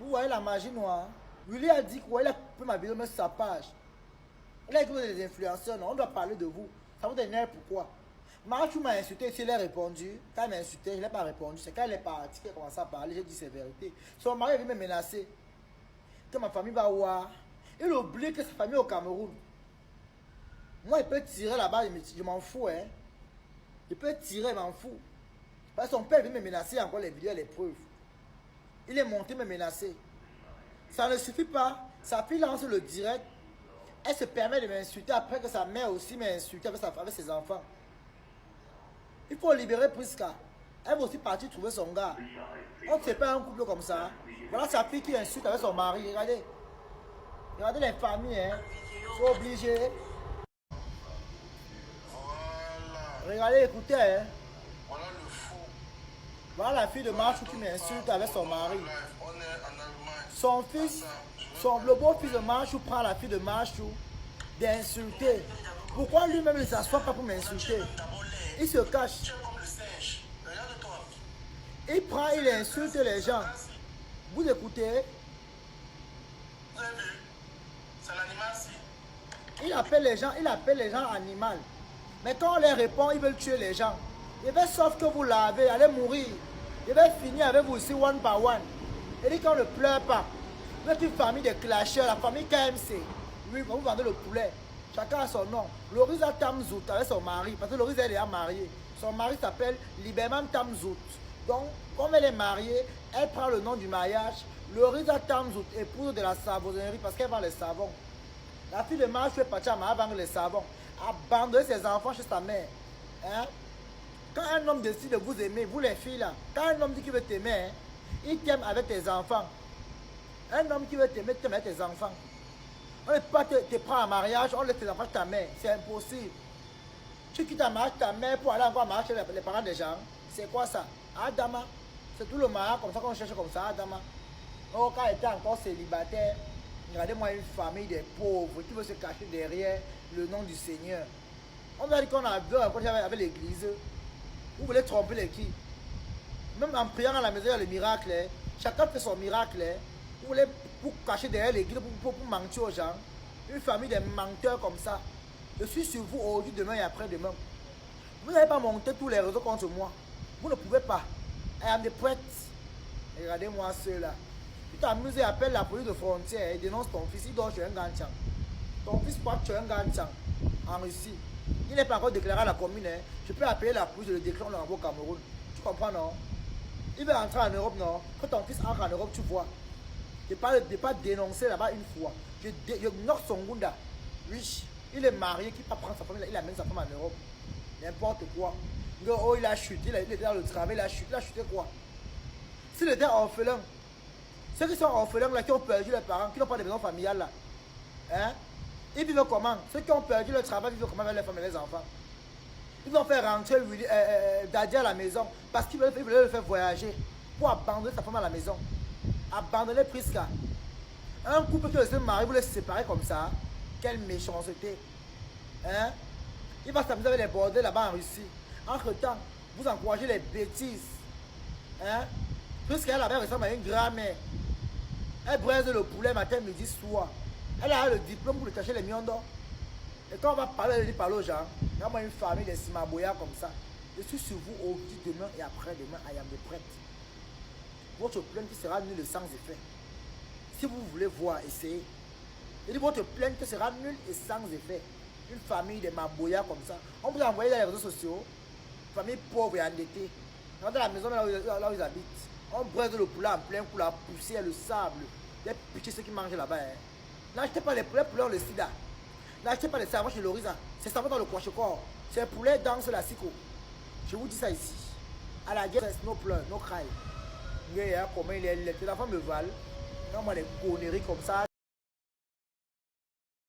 Vous voyez la magie noire. Willy a dit qu'il a coupé ma vidéo, mais sur sa page. Il a écouté des influenceurs, non, on doit parler de vous. Ça vous énerve pourquoi? Marchou m'a insulté, si il a répondu. Quand il m'a insulté, je n'ai pas répondu. C'est quand il est parti qu'il a commencé à parler, j'ai dit c'est vérité. Son mari vient me menacer. Que ma famille va voir. Il oublie que sa famille est au Cameroun. Moi, il peut tirer là-bas, je m'en fous. Hein. Il peut tirer, je m'en fous. Parce que son père vient me menacer, encore les vidéos, les preuves. Il est monté me menacer. Ça ne suffit pas. Sa fille lance le direct. Elle se permet de m'insulter après que sa mère aussi m'a insulté avec ses enfants. Il faut libérer Prisca. Elle va aussi partir trouver son gars. On ne fait pas un couple comme ça. Voilà sa fille qui insulte avec son mari. Regardez. Regardez les familles. Hein. Ils sont obligés. Regardez, écoutez. Hein. Voilà le fou. Voilà la fille de Marchou qui m'insulte avec son mari. On est en Allemagne. Son fils, le beau-fils de Marchou prend la fille de Marchou d'insulter. Pourquoi lui-même ne s'assoit pas pour m'insulter? Il se cache. Il prend, il insulte les gens. Vous écoutez? Vous avez vu? C'est l'animal-ci. Il appelle les gens animaux. Mais quand on les répond, ils veulent tuer les gens. Il va sauf que vous l'avez, allez mourir. Il va finir avec vous aussi one by one. Il dit qu'on ne pleure pas. Vous êtes une famille de clasheurs, la famille KMC. Oui, vous vendez le poulet. Chacun a son nom. Loriza Tamzout avec son mari, parce que Loriza est déjà mariée. Son mari s'appelle Liberman Tamzout. Donc, comme elle est mariée, elle prend le nom du mariage. Loriza Tamzout, épouse de la savonnerie, parce qu'elle vend les savons. La fille de Marchou est partie à vendre les savons. Abandonner ses enfants chez sa mère. Hein? Quand un homme décide de vous aimer, vous les filles là, quand un homme dit qu'il veut t'aimer, hein, il t'aime avec tes enfants. Un homme qui veut t'aimer, t'aime avec tes enfants. On ne peut pas te prendre en mariage, on laisse tes enfants chez ta mère. C'est impossible. Tu quittes ta mère pour aller encore mariage chez les parents des gens. C'est quoi ça? Adama. C'est tout le mariage comme ça qu'on cherche comme ça, Adama. Oh, quand il était encore célibataire, regardez-moi une famille des pauvres qui veut se cacher derrière le nom du Seigneur. On va dire qu'on a vu avec l'église. Vous voulez tromper les qui? Même en priant à la maison, il y a le miracle. Hein. Chacun fait son miracle. Hein. Vous voulez pour cacher derrière l'église, pour mentir aux gens. Une famille de menteurs comme ça. Je suis sur vous aujourd'hui, demain et après-demain. Vous n'avez pas monté tous les réseaux contre moi. Vous ne pouvez pas. I am the prêtre. Regardez-moi ceux-là. Tu t'amuses et appelles la police de frontière et dénonce ton fils. Il dort chez un ganchang. Ton fils croit que tu es un ganchang en Russie. Il n'est pas encore déclaré à la commune. Hein. Je peux appeler la police, je le déclare au Cameroun. Tu comprends, non? Il veut entrer en Europe, non? Quand ton fils entre en Europe, tu vois. Je ne pas dénoncer là-bas une fois. Je note son Gunda. Oui, il est marié, qui va prendre sa femme, il amène sa femme en Europe. N'importe quoi. Oh, il a chuté, il était dans le travail, il a chuté quoi? S'il était orphelin, ceux qui sont orphelins là, qui ont perdu leurs parents, qui n'ont pas de maison familiale là, hein? Ils vivent comment? Ceux qui ont perdu leur travail vivent comment avec les femmes et les enfants? Ils vont faire rentrer Daddy à la maison parce qu'ils veulent le faire voyager pour abandonner sa femme à la maison. Abandonner Prisca. Un couple qui se marie, vous les séparez comme ça. Quelle méchanceté. Hein? Il va s'amuser avec les bordels là-bas en Russie. Entre-temps, vous encouragez les bêtises. Hein? Prisca, elle ressemble à une grand-mère. Elle braise le poulet matin, midi, soir. Elle a le diplôme pour le cacher les millions d'or. Et quand on va parler, elle dit parler aux gens. Il y a une famille de Simaboya comme ça. Je suis sur vous aujourd'hui, demain et après-demain. I am the prêtre. Votre plainte sera nulle et sans effet. Si vous voulez voir, essayez. Je dis votre plainte sera nulle et sans effet. Une famille de Maboya comme ça. On vous a envoyé dans les réseaux sociaux. Famille pauvre et endettée. Dans la maison là où ils habitent. On braise le poulet en plein coup, la poussière, le sable. Les petits ceux qui mangent là-bas. Hein. N'achetez pas les poulets pour le sida. N'achetez pas les savons chez Loriza. C'est savon dans le Kwashekor. C'est un poulet dans la Siko. Je vous dis ça ici. À la guerre, nos pleurs, nos crailles. Comment il est, les enfants me valent. Non, moi, des conneries comme ça.